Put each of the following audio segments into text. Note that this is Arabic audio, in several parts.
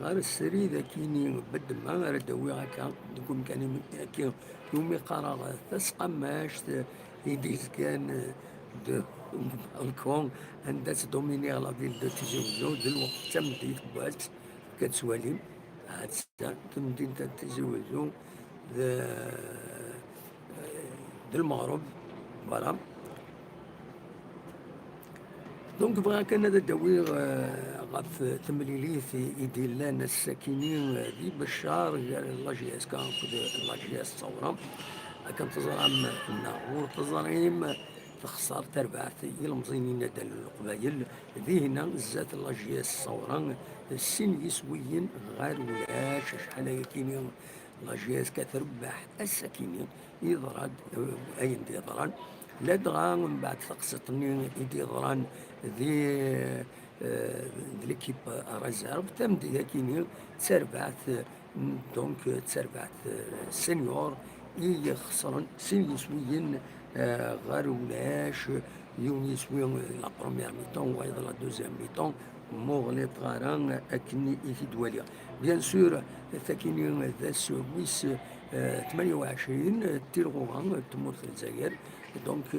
غير السري ذاكيني بدل ما غير داوي هكا نقول كان كي يومي قرا تسقماش يديز كان دو الكون عندها دوميني لا فيل دو تيزي وزو دلوقت تمديت بواس كتسواليم عاد تمدين تيزي وزو د المغرب فوالا. دونك بغا كان هذا الدوير غاف تمليليث يدير لنا الساكنين ذي بشار الله جياس كان الله جياس تصورا كان تزرعم الناغور تزرعيم تخسر تربعت المزينين دال القبايل ذي هنا زات الله جياس تصورا السن يسويين غير ولاش شحال كاينين الله جياس كتربح الساكنين يضرد اين يضرد لا دغا من بعد تقسطني يدي ضران ذي ليكيب ريزيرف تمدي كيني تسربعت دونك تسربعت سينيور يخسرن سين يسويين غير ولاش يوم يسوي لا بروميير ميتون وايضا لا دوزيام ميتون مغلط غاران اكني في دواليا بيان سور ثاكيني ذا سويس 28 تيرغوغان تمور في الجزائر دونك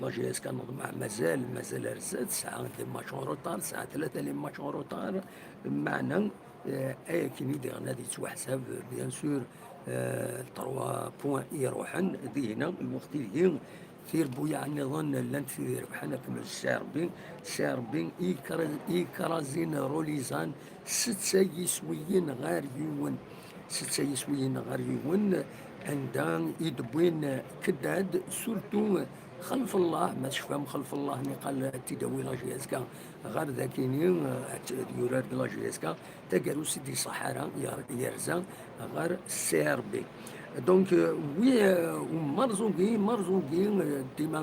لا جي اس كان مازال رزاد ساعة دي ماتش اون روتار ساعة 3 لي ماتش اون روتار معنا اي كي ندير نادي توحسب بيان سور 3 بوان يروحن دي هنا الوقت اللي ثير بويا عن نظن لانت ثير بحنا كمل الساربين إيكرازين روليزان ست يسويين غير يون ست يسويين غير يون عندها يدبوين كداد سورتو خلف الله ما شفهم خلف الله ني قال تداوي لا جياسكا غير ذاكينين يورار لا جياسكا تقالوا سيدي صحراء يرزا غير السيربي دونك وي مرزوقين ديما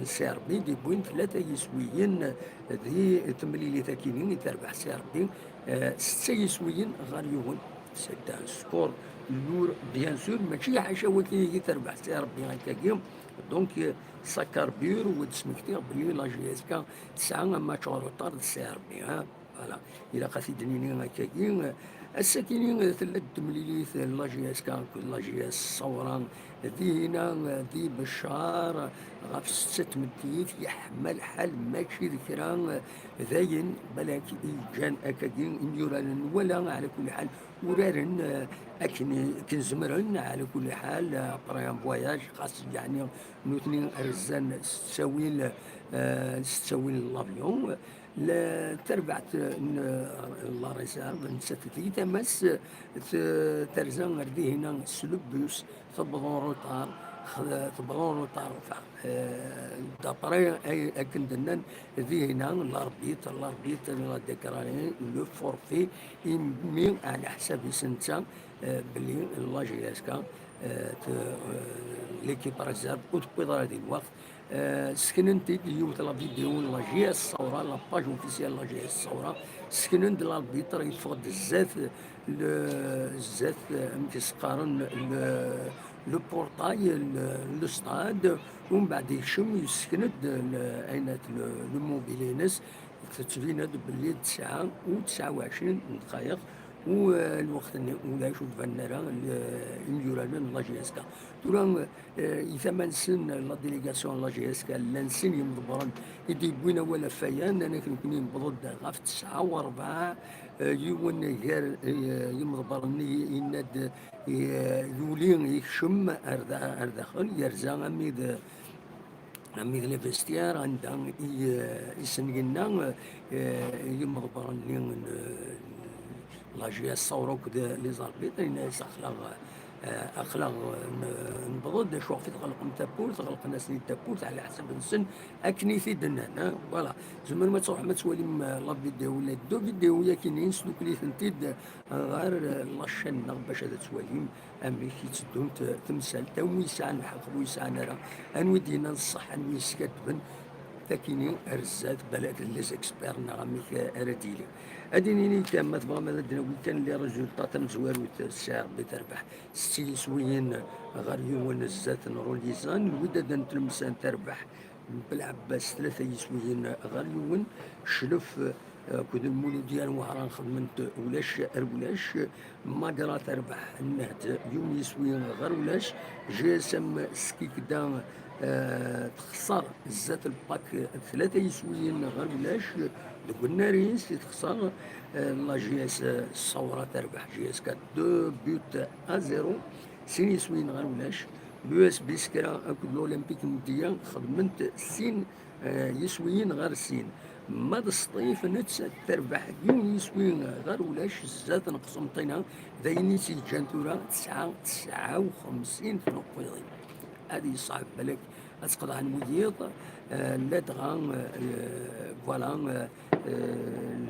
نسيربي دي بوين 3 يسويين ذي تمليلي ثاكينين تربح سيربي 6 يسويين غير يون سيدا سبور اللور بيان سور ماشي حاجه وكي تربح سيربي هكاكيا دونك سكر بير وتسمكتي بلي لا جي اس كا تسعه ماتش روطار سيربي فوالا الى قاسي دنيني هكاكيا الساكنين ثلاث تمليليث لا جي اس كا لا جي اس صوران دينا دي بشار غاف 6 مديت يحمل حال ماشي ذكران ذاين بلاك جان اكادين يوران ولا على كل حال ورارن اكن كنزمرن على كل حال بريان فواياج خاص يعني نوتني رزان ستساويل ستساويل لافيون لا تربعت لا ريسيرف نساتي تمس ترزان ردي هنا سلوبيوس تبضون روطار تبضون روطار دابري اي اكن دنان ذي هنا لاربيت لا ديكراني لو فورفي مي على حساب سنتا بلي لا جي اس كا ليكيب ريزيرف وتبيض هذه الوقت سكننت يوت لا فيديو لا جي اس الصورة لا باج اوفيسيال لا جي اس الصورة سكننت الاربيتر يفقد الزات متسقارن لو بورتاي لو ستاد ومن بعد يشم يسكند عينات لو موبيلينس تتبين بلي 9 و29 دقائق والوقت ولا يشوف فنرا يميورانا لا جي اس كا تورا يثمن سن لا ديليغاسيون لا جي اس كا لانسين يمضبرن يدي بوينا ولا فيان انا كنكون يمضض غاف 9 و4 يون غير يمضبرن يناد يولي يكشم ارداخل يرزا عميد لي فيستيار عندها يسنقلنا يمضبرن لا جي اس صوروا كدا لي زاربيط الناس اخلاق نبض شوف في تغلق تابوت تغلق الناس اللي تابوت على حسب السن اكني في دنان فوالا زعما ما تروح ما تسوالي لا فيديو ولا دو فيديو يا كاينين سلوك لي ثنتيد غير لاشين باش هذا تسواليم امي كي تدون تمثال تا ويسع نحق ويسع نرى انوي دينا الصح انوي سكتبن تاكيني رزات بلاك لي زيكسبير نغميك ارديلي اديني تما تبغى مالا دناوي كان لي ريزولطات مزوار السعر بتربح ستي سويين غير يوم الزات نروليزان الوداد نتلمسان تربح بالعباس 3 يسويين غير يوم شلف كود المولوديان وهران خدمت ولاش ماقرا تربح النهت يوم يسوي غير ولاش جسم سكيك دا تخسر زات الباك ثلاثة يسويين غير ولاش دوك الناريس تخسر لا جي اس الصورة تربح جي اس 2 بوت ا 0 سين يسويين غير ولاش لو اس بيسكرا اكد الاولمبيك مديا خدمت سين يسويين غير سين ما الصيف نتسى تربح يوم يسوين غير ولاش زاد نقسمطينها دايني سي جانتورا تسعة وخمسين في نقطة هذه صعب بالك أسقط عن مدير لا دغان فوالا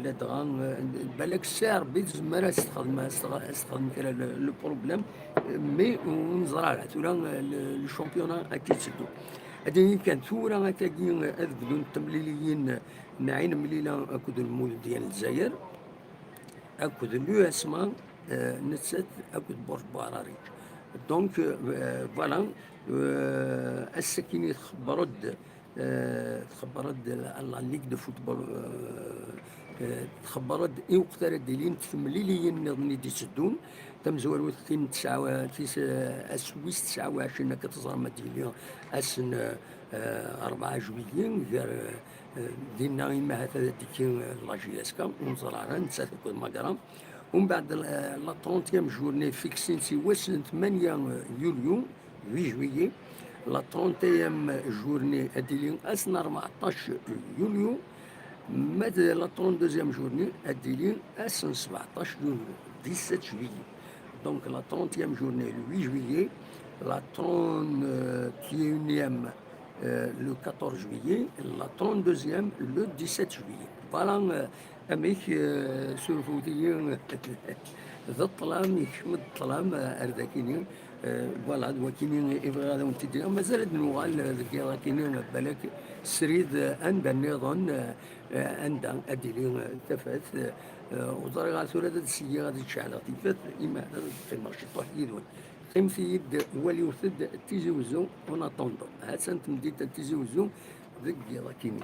لا دغان بالك السعر بيت زمرا استخدم كلا لو بروبليم مي ونزرع تولا الشامبيونا أكيد سدو هذه كانت ثورة هكاكي أذبدو التمليليين نعين مليلة أكد المول ديال الجزائر أكد اليو اسما نتسات أكد برج باراري دونك فوالا السكيني تخبرت لا ليغ دو فوتبول تخبرت إي وقت ديلين تمليليين نظني دي سدون تم زوار وثين أسويس 29 كتزرم ديالي أسن 4 جويلية غير دينا إما هذا ديك لاجي اسكا ونزرعنا نتسات كل مقرام ومن بعد لا 30 جورني فيكسين سي وسن 8 يوليو 8 جويي لا 30 جورني اديلي اسن 14 يوليو ماد لا 32 جورني اديلي اسن 17 يوليو 17 جويي دونك لا 30 جورني لو 8 جويي لا 31 le 14 juillet, la 32e le 17 juillet. Voilà, أميك سلفوتيين ذا الظلام يكمل الظلام أرداكيني فوالا وكيني إبغى هذا ونتدي مازال نوغال ذكي كيني بالك سريد عند النظام عند أديلي تفات وطريقة ثورة السيارة غادي تشعل تفات إما هذا في المارشي طوح يدون قيم في يد ولي وثد تيجي وزو ونطوندو هاتسان تمديت تيجي وزو ذكي كيني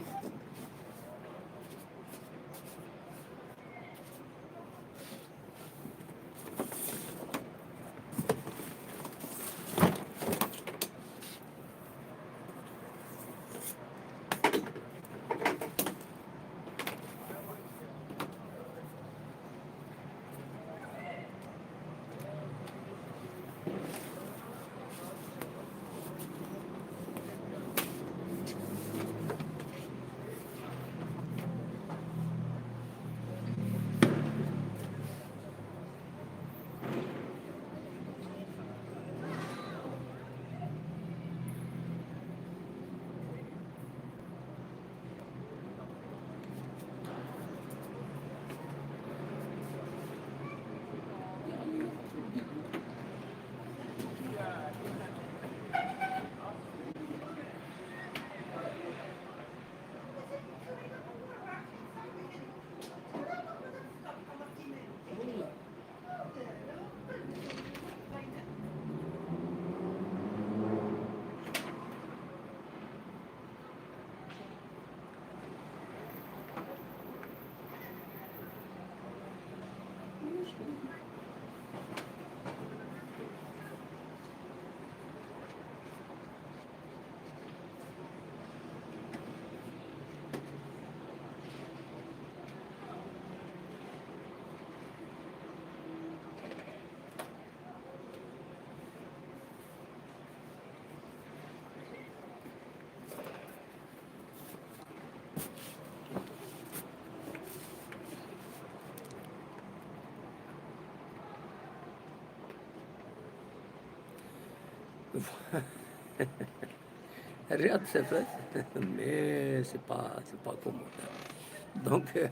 الرياض سافات مي سي با كومود دونك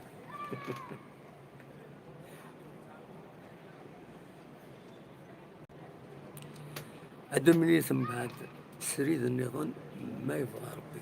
هادو ملي من بعد سريد النظام ما يبغى ربي